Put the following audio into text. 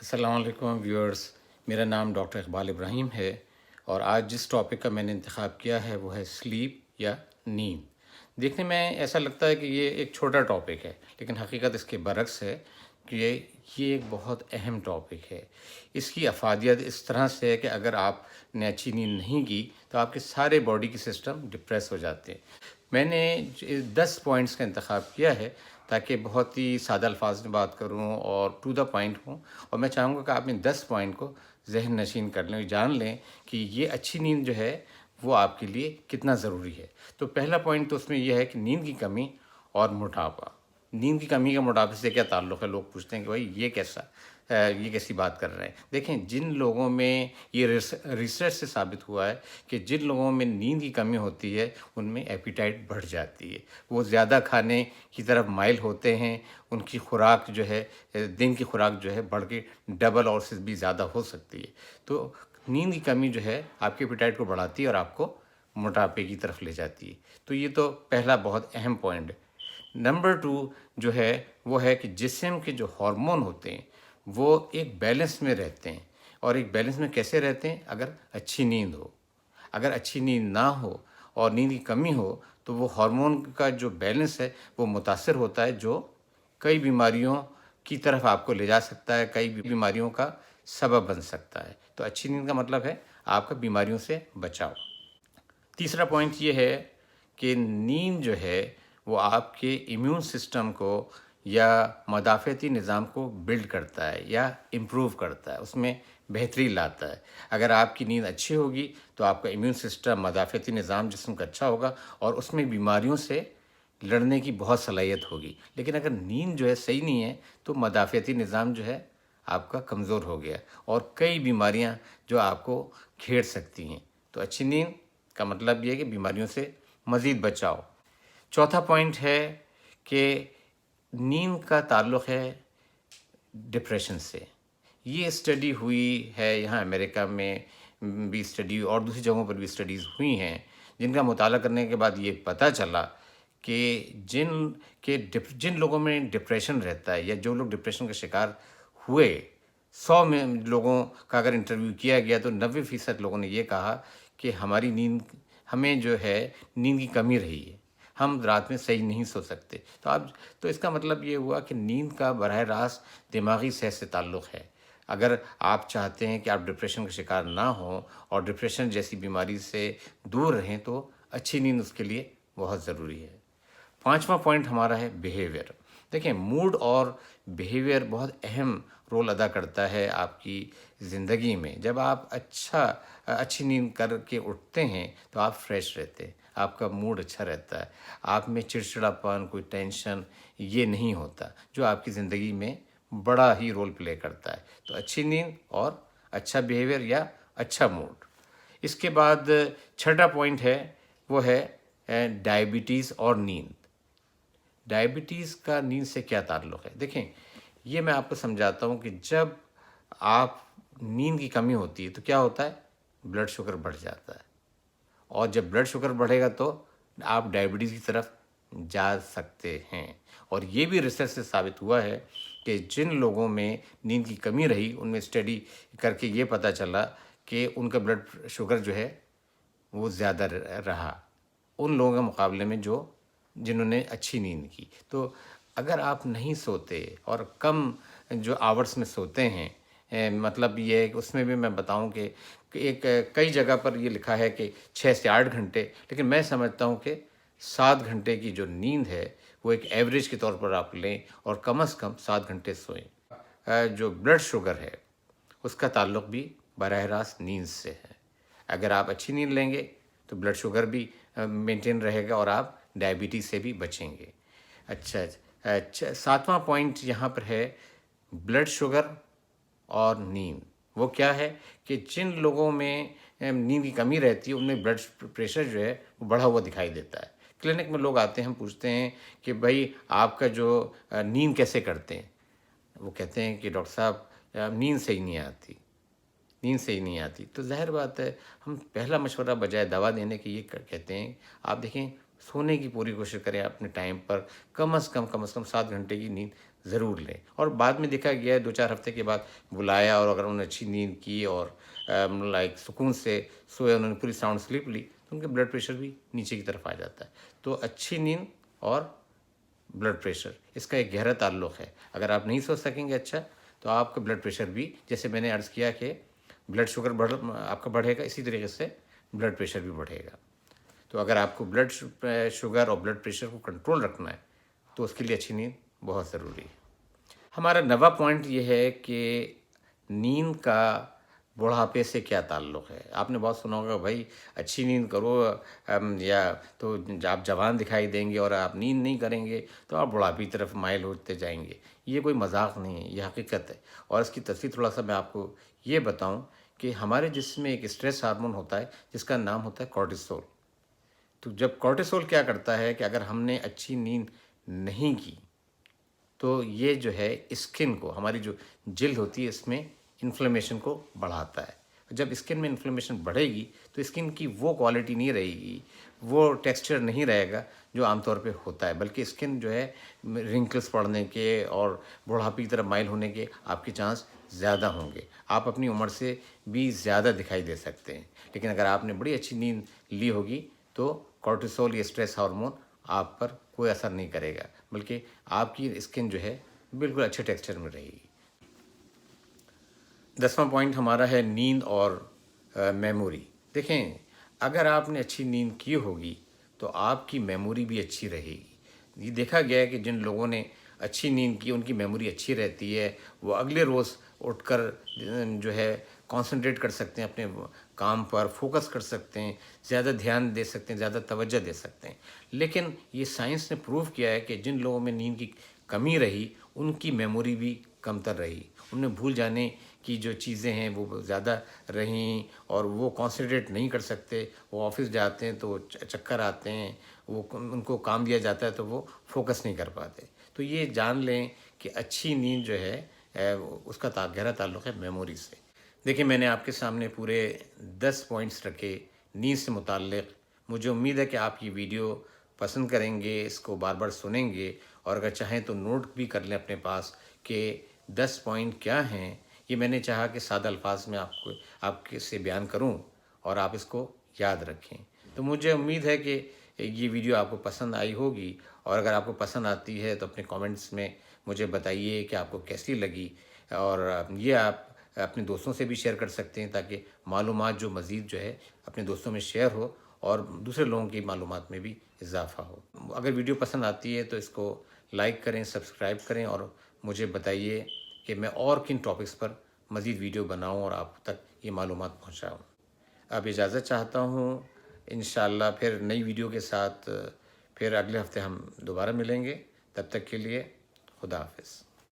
السلام علیکم ویورز، میرا نام ڈاکٹر اقبال ابراہیم ہے اور آج جس ٹاپک کا میں نے انتخاب کیا ہے وہ ہے سلیپ یا نیند۔ دیکھنے میں ایسا لگتا ہے کہ یہ ایک چھوٹا ٹاپک ہے، لیکن حقیقت اس کے برعکس ہے کہ یہ ایک بہت اہم ٹاپک ہے۔ اس کی افادیت اس طرح سے ہے کہ اگر آپ نے اچھی نیند نہیں کی تو آپ کے سارے باڈی کی سسٹم ڈپریس ہو جاتے ہیں۔ میں نے 10 پوائنٹس کا انتخاب کیا ہے تاکہ بہت ہی سادہ الفاظ میں بات کروں اور ٹو دا پوائنٹ ہوں، اور میں چاہوں گا کہ آپ ان 10 پوائنٹ کو ذہن نشین کر لیں، جان لیں کہ یہ اچھی نیند جو ہے وہ آپ کے لیے کتنا ضروری ہے۔ تو پہلا پوائنٹ تو اس میں یہ ہے کہ نیند کی کمی اور موٹاپا۔ نیند کی کمی کا موٹاپے سے کیا تعلق ہے؟ لوگ پوچھتے ہیں کہ بھائی یہ کیسی بات کر رہے ہیں۔ دیکھیں، جن لوگوں میں یہ ریسرچ سے ثابت ہوا ہے کہ جن لوگوں میں نیند کی کمی ہوتی ہے ان میں ایپیٹائٹ بڑھ جاتی ہے، وہ زیادہ کھانے کی طرف مائل ہوتے ہیں، ان کی خوراک جو ہے، دن کی خوراک جو ہے بڑھ کے ڈبل اور سے بھی زیادہ ہو سکتی ہے۔ تو نیند کی کمی جو ہے آپ کے ایپیٹائٹ کو بڑھاتی ہے اور آپ کو موٹاپے کی طرف لے جاتی ہے۔ تو یہ تو پہلا بہت اہم پوائنٹ ہے۔ نمبر 2 جو ہے وہ ہے کہ جسم کے جو ہارمون ہوتے ہیں وہ ایک بیلنس میں رہتے ہیں، اور ایک بیلنس میں کیسے رہتے ہیں؟ اگر اچھی نیند ہو۔ اگر اچھی نیند نہ ہو اور نیند کی کمی ہو تو وہ ہارمون کا جو بیلنس ہے وہ متاثر ہوتا ہے، جو کئی بیماریوں کی طرف آپ کو لے جا سکتا ہے، کئی بیماریوں کا سبب بن سکتا ہے۔ تو اچھی نیند کا مطلب ہے آپ کا بیماریوں سے بچاؤ۔ تیسرا پوائنٹ یہ ہے کہ نیند جو ہے وہ آپ کے ایمیون سسٹم کو یا مدافعتی نظام کو بلڈ کرتا ہے یا امپروو کرتا ہے، اس میں بہتری لاتا ہے۔ اگر آپ کی نیند اچھی ہوگی تو آپ کا ایمیون سسٹم، مدافعتی نظام جسم کا اچھا ہوگا اور اس میں بیماریوں سے لڑنے کی بہت صلاحیت ہوگی۔ لیکن اگر نیند جو ہے صحیح نہیں ہے تو مدافعتی نظام جو ہے آپ کا کمزور ہو گیا اور کئی بیماریاں جو آپ کو گھیر سکتی ہیں۔ تو اچھی نیند کا مطلب یہ ہے کہ بیماریوں سے مزید بچاؤ۔ چوتھا پوائنٹ ہے کہ نیند کا تعلق ہے ڈپریشن سے۔ یہ اسٹڈی ہوئی ہے یہاں امریکہ میں بھی اسٹڈی اور دوسری جگہوں پر بھی اسٹڈیز ہوئی ہیں، جن کا مطالعہ کرنے کے بعد یہ پتہ چلا کہ جن لوگوں میں ڈپریشن رہتا ہے یا جو لوگ ڈپریشن کا شکار ہوئے، 100 میں لوگوں کا اگر انٹرویو کیا گیا تو 90% لوگوں نے یہ کہا کہ ہمیں جو ہے نیند کی کمی رہی ہے، ہم رات میں صحیح نہیں سو سکتے۔ تو اس کا مطلب یہ ہوا کہ نیند کا براہ راست دماغی صحت سے تعلق ہے۔ اگر آپ چاہتے ہیں کہ آپ ڈپریشن کا شکار نہ ہوں اور ڈپریشن جیسی بیماری سے دور رہیں تو اچھی نیند اس کے لیے بہت ضروری ہے۔ 5واں پوائنٹ ہمارا ہے بیہیویئر۔ دیکھیں، موڈ اور بیہیویئر بہت اہم رول ادا کرتا ہے آپ کی زندگی میں۔ جب آپ اچھی نیند کر کے اٹھتے ہیں تو آپ فریش رہتے ہیں، آپ کا موڈ اچھا رہتا ہے، آپ میں چڑچڑاپن، کوئی ٹینشن یہ نہیں ہوتا، جو آپ کی زندگی میں بڑا ہی رول پلے کرتا ہے۔ تو اچھی نیند اور اچھا بیہیویئر یا اچھا موڈ۔ اس کے بعد 6واں پوائنٹ ہے وہ ہے ڈائبٹیز اور نیند۔ ڈائبٹیز کا نیند سے کیا تعلق ہے؟ دیکھیں، یہ میں آپ کو سمجھاتا ہوں کہ جب آپ نیند کی کمی ہوتی ہے تو کیا ہوتا ہے؟ بلڈ شوگر بڑھ جاتا ہے، اور جب بلڈ شوگر بڑھے گا تو آپ ڈائبٹیز کی طرف جا سکتے ہیں۔ اور یہ بھی ریسرچ سے ثابت ہوا ہے کہ جن لوگوں میں نیند کی کمی رہی ان میں اسٹڈی کر کے یہ پتہ چلا کہ ان کا بلڈ شوگر جو ہے وہ زیادہ رہا ان لوگوں کے مقابلے میں جنہوں نے اچھی نیند کی۔ تو اگر آپ نہیں سوتے اور کم جو آورس میں سوتے ہیں، مطلب یہ ہے کہ اس میں بھی میں بتاؤں کہ کئی جگہ پر یہ لکھا ہے کہ 6 سے 8 گھنٹے، لیکن میں سمجھتا ہوں کہ 7 گھنٹے کی جو نیند ہے وہ ایک ایوریج کے طور پر آپ لیں اور کم از کم 7 گھنٹے سوئیں۔ جو بلڈ شوگر ہے اس کا تعلق بھی براہ راست نیند سے ہے۔ اگر آپ اچھی نیند لیں گے تو بلڈ شوگر بھی مینٹین رہے گا اور آپ ڈائبٹیز سے بھی بچیں گے۔ اچھا، 7واں پوائنٹ یہاں پر ہے بلڈ شوگر اور نیند۔ وہ کیا ہے کہ جن لوگوں میں نیند کی کمی رہتی ہے ان میں بلڈ پریشر جو ہے وہ بڑھا ہوا دکھائی دیتا ہے۔ کلینک میں لوگ آتے ہیں، ہم پوچھتے ہیں کہ بھائی آپ کا جو نیند کیسے کرتے ہیں؟ وہ کہتے ہیں کہ ڈاکٹر صاحب نیند صحیح نہیں آتی۔ تو ظاہر بات ہے، ہم پہلا مشورہ بجائے دوا دینے کے یہ کہتے ہیں، آپ دیکھیں سونے کی پوری کوشش کریں اپنے ٹائم پر، کم از کم 7 گھنٹے کی نیند ضرور لیں. اور بعد میں دیکھا گیا ہے 2-4 ہفتے کے بعد بلایا اور اگر انہوں نے اچھی نیند کی اور لائک سکون سے سوئے, انہوں نے پوری ساؤنڈ سلیپ لی, تو ان کے بلڈ پریشر بھی نیچے کی طرف آ جاتا ہے. تو اچھی نیند اور بلڈ پریشر اس کا ایک گہرا تعلق ہے. اگر آپ نہیں سو سکیں گے اچھا تو آپ کا بلڈ پریشر بھی, جیسے میں نے عرض کیا کہ بلڈ شوگر آپ کا بڑھے گا, اسی طریقے سے بلڈ پریشر بھی بڑھے گا. تو اگر آپ کو بلڈ شوگر اور بلڈ پریشر کو کنٹرول رکھنا ہے تو اس کے لیے اچھی نیند بہت ضروری ہے. ہمارا نواں پوائنٹ یہ ہے کہ نیند کا بڑھاپے سے کیا تعلق ہے. آپ نے بہت سنا ہوگا بھائی اچھی نیند کرو یا تو آپ جوان دکھائی دیں گے, اور آپ نیند نہیں کریں گے تو آپ بڑھاپے کی طرف مائل ہوتے جائیں گے. یہ کوئی مذاق نہیں ہے, یہ حقیقت ہے. اور اس کی تفصیل تھوڑا سا میں آپ کو یہ بتاؤں کہ ہمارے جسم میں ایک اسٹریس ہارمون ہوتا ہے جس کا نام ہوتا ہے کورٹیسول. تو جب کورٹیسول کیا کرتا ہے کہ اگر ہم نے اچھی نیند نہیں کی تو یہ جو ہے اسکن کو, ہماری جو جلد ہوتی ہے اس میں انفلیمیشن کو بڑھاتا ہے. جب اسکن میں انفلیمیشن بڑھے گی تو اسکن کی وہ کوالٹی نہیں رہے گی, وہ ٹیکسچر نہیں رہے گا جو عام طور پہ ہوتا ہے, بلکہ اسکن جو ہے رنکلس پڑنے کے اور بڑھاپے کی طرف مائل ہونے کے آپ کے چانس زیادہ ہوں گے. آپ اپنی عمر سے بھی زیادہ دکھائی دے سکتے ہیں. لیکن اگر آپ نے بڑی اچھی نیند لی ہوگی تو کورٹیسول یا اسٹریس ہارمون آپ پر کوئی اثر نہیں کرے گا, بلکہ آپ کی اسکن جو ہے بالکل اچھے ٹیکسچر میں رہے گی. 10واں پوائنٹ ہمارا ہے نیند اور میموری. دیکھیں اگر آپ نے اچھی نیند کی ہوگی تو آپ کی میموری بھی اچھی رہے گی. یہ دیکھا گیا ہے کہ جن لوگوں نے اچھی نیند کی ان کی میموری اچھی رہتی ہے, وہ اگلے روز اٹھ کر جو ہے کانسنٹریٹ کر سکتے ہیں, اپنے کام پر فوکس کر سکتے ہیں, زیادہ دھیان دے سکتے ہیں, زیادہ توجہ دے سکتے ہیں. لیکن یہ سائنس نے پروو کیا ہے کہ جن لوگوں میں نیند کی کمی رہی ان کی میموری بھی کم تر رہی, انہیں بھول جانے کی جو چیزیں ہیں وہ زیادہ رہیں, اور وہ کانسنٹریٹ نہیں کر سکتے. وہ آفس جاتے ہیں تو چکر آتے ہیں, وہ ان کو کام دیا جاتا ہے تو وہ فوکس نہیں کر پاتے. تو یہ جان لیں کہ اچھی نیند جو ہے اس کا گہرا تعلق ہے میموری سے. دیکھیں میں نے آپ کے سامنے پورے 10 پوائنٹس رکھے نیند سے متعلق. مجھے امید ہے کہ آپ یہ ویڈیو پسند کریں گے, اس کو بار بار سنیں گے, اور اگر چاہیں تو نوٹ بھی کر لیں اپنے پاس کہ 10 پوائنٹ کیا ہیں. یہ میں نے چاہا کہ سادہ الفاظ میں آپ کے سے بیان کروں اور آپ اس کو یاد رکھیں. تو مجھے امید ہے کہ یہ ویڈیو آپ کو پسند آئی ہوگی, اور اگر آپ کو پسند آتی ہے تو اپنے کامنٹس میں مجھے بتائیے کہ آپ کو کیسی لگی. اور یہ آپ اپنے دوستوں سے بھی شیئر کر سکتے ہیں تاکہ معلومات جو مزید جو ہے اپنے دوستوں میں شیئر ہو اور دوسرے لوگوں کی معلومات میں بھی اضافہ ہو. اگر ویڈیو پسند آتی ہے تو اس کو لائک کریں, سبسکرائب کریں, اور مجھے بتائیے کہ میں اور کن ٹاپکس پر مزید ویڈیو بناؤں اور آپ تک یہ معلومات پہنچاؤں. اب اجازت چاہتا ہوں, انشاءاللہ پھر نئی ویڈیو کے ساتھ پھر اگلے ہفتے ہم دوبارہ ملیں گے. تب تک کے لیے خدا حافظ.